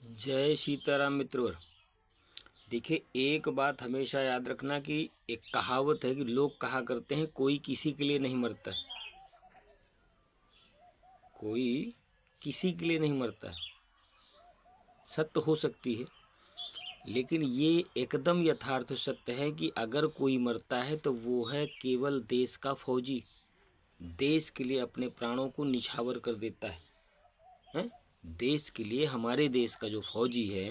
जय सीताराम मित्रवर। देखिए, एक बात हमेशा याद रखना कि एक कहावत है कि लोग कहा करते हैं कोई किसी के लिए नहीं मरता। कोई किसी के लिए नहीं मरता। सत्य हो सकती है, लेकिन ये एकदम यथार्थ सत्य है कि अगर कोई मरता है तो वो है केवल देश का फौजी। देश के लिए अपने प्राणों को निछावर कर देता है? देश के लिए, हमारे देश का जो फौजी है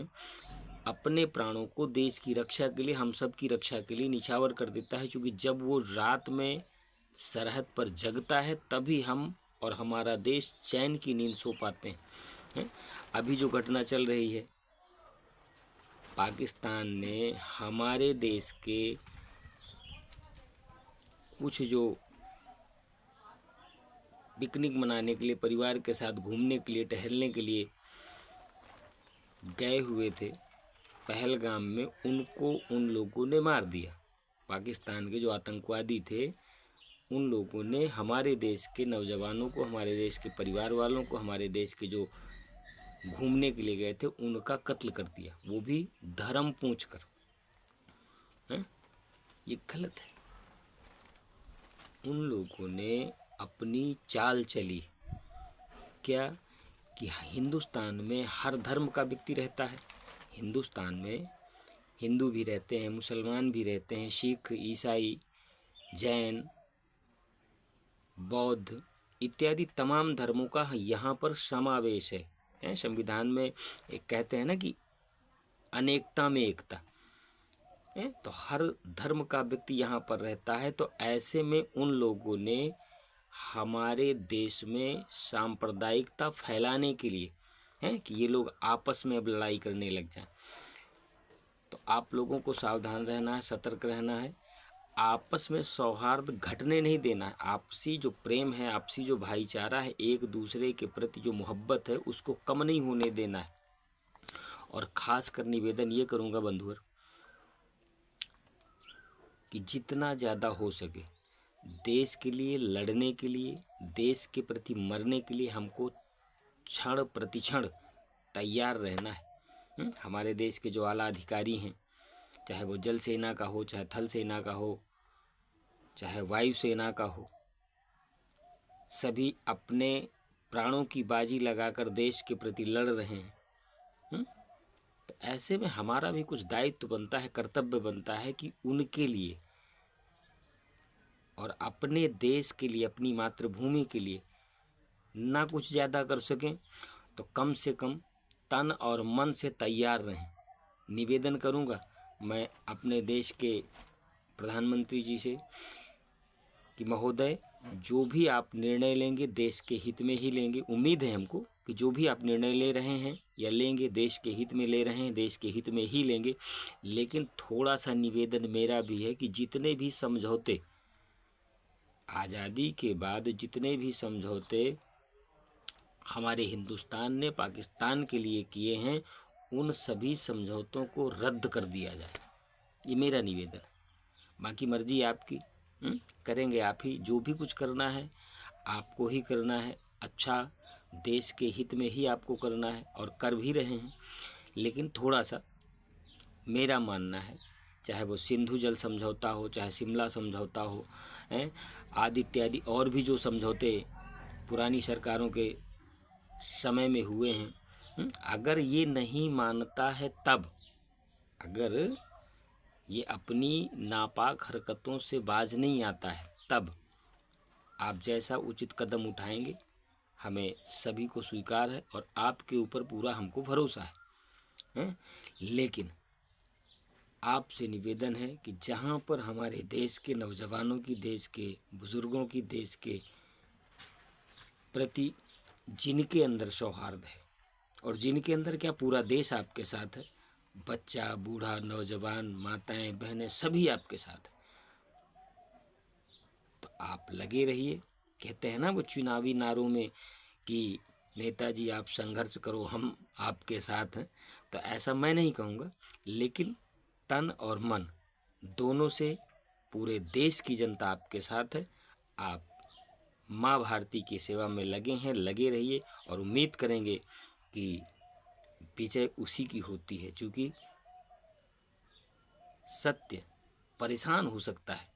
अपने प्राणों को देश की रक्षा के लिए, हम सब की रक्षा के लिए निछावर कर देता है। क्योंकि जब वो रात में सरहद पर जगता है तभी हम और हमारा देश चैन की नींद सो पाते हैं। अभी जो घटना चल रही है, पाकिस्तान ने हमारे देश के कुछ जो पिकनिक मनाने के लिए, परिवार के साथ घूमने के लिए, टहलने के लिए गए हुए थे पहलगाम में, उनको उन लोगों ने मार दिया। पाकिस्तान के जो आतंकवादी थे उन लोगों ने हमारे देश के नौजवानों को, हमारे देश के परिवार वालों को, हमारे देश के जो घूमने के लिए गए थे उनका कत्ल कर दिया, वो भी धर्म पूछ कर। ये गलत है। उन लोगों ने अपनी चाल चली क्या कि हिंदुस्तान में हर धर्म का व्यक्ति रहता है। हिंदुस्तान में हिंदू भी रहते हैं, मुसलमान भी रहते हैं, सिख, ईसाई, जैन, बौद्ध इत्यादि तमाम धर्मों का यहाँ पर समावेश है। संविधान में एक कहते हैं ना कि अनेकता में एकता है, तो हर धर्म का व्यक्ति यहाँ पर रहता है। तो ऐसे में उन लोगों ने हमारे देश में सांप्रदायिकता फैलाने के लिए है कि ये लोग आपस में अब लड़ाई करने लग जाएं, तो आप लोगों को सावधान रहना है, सतर्क रहना है, आपस में सौहार्द घटने नहीं देना है। आपसी जो प्रेम है, आपसी जो भाईचारा है, एक दूसरे के प्रति जो मोहब्बत है उसको कम नहीं होने देना है। और ख़ास कर निवेदन ये करूँगा बंधुवर कि जितना ज़्यादा हो सके देश के लिए लड़ने के लिए, देश के प्रति मरने के लिए हमको क्षण प्रतिक्षण तैयार रहना है। हमारे देश के जो आला अधिकारी हैं, चाहे वो जल सेना का हो, चाहे थल सेना का हो, चाहे वायु सेना का हो, सभी अपने प्राणों की बाजी लगाकर देश के प्रति लड़ रहे हैं। तो ऐसे में हमारा भी कुछ दायित्व बनता है, कर्तव्य बनता है कि उनके लिए और अपने देश के लिए, अपनी मातृभूमि के लिए ना कुछ ज़्यादा कर सकें तो कम से कम तन और मन से तैयार रहें। निवेदन करूंगा मैं अपने देश के प्रधानमंत्री जी से कि महोदय, जो भी आप निर्णय लेंगे देश के हित में ही लेंगे। उम्मीद है हमको कि जो भी आप निर्णय ले रहे हैं या लेंगे देश के हित में ले रहे हैं, देश के हित में ही लेंगे। लेकिन थोड़ा सा निवेदन मेरा भी है कि जितने भी समझौते आज़ादी के बाद, जितने भी समझौते हमारे हिंदुस्तान ने पाकिस्तान के लिए किए हैं, उन सभी समझौतों को रद्द कर दिया जाए। ये मेरा निवेदन है। बाकी मर्जी आपकी, करेंगे आप ही। जो भी कुछ करना है आपको ही करना है, अच्छा देश के हित में ही आपको करना है और कर भी रहे हैं। लेकिन थोड़ा सा मेरा मानना है, चाहे वो सिंधु जल समझौता हो, चाहे शिमला समझौता हो, आदि इत्यादि और भी जो समझौते पुरानी सरकारों के समय में हुए हैं, अगर ये नहीं मानता है तब, अगर ये अपनी नापाक हरकतों से बाज नहीं आता है तब आप जैसा उचित कदम उठाएंगे हमें सभी को स्वीकार है और आपके ऊपर पूरा हमको भरोसा है। लेकिन आपसे निवेदन है कि जहाँ पर हमारे देश के नौजवानों की, देश के बुज़ुर्गों की, देश के प्रति जिनके अंदर सौहार्द है, और जिनके अंदर क्या पूरा देश आपके साथ है, बच्चा, बूढ़ा, नौजवान, माताएं, बहनें सभी आपके साथ है, तो आप लगे रहिए। कहते हैं ना वो चुनावी नारों में कि नेताजी आप संघर्ष करो, हम आपके साथ हैं, तो ऐसा मैं नहीं कहूँगा। लेकिन तन और मन दोनों से पूरे देश की जनता आपके साथ है। आप माँ भारती की सेवा में लगे हैं, लगे रहिए और उम्मीद करेंगे कि विजय उसी की होती है, क्योंकि सत्य परेशान हो सकता है,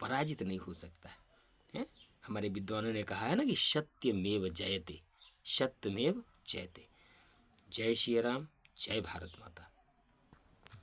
पराजित नहीं हो सकता है। हमारे विद्वानों ने कहा है ना कि सत्यमेव जयते, सत्यमेव जयते। जय श्री राम, जय भारत माता।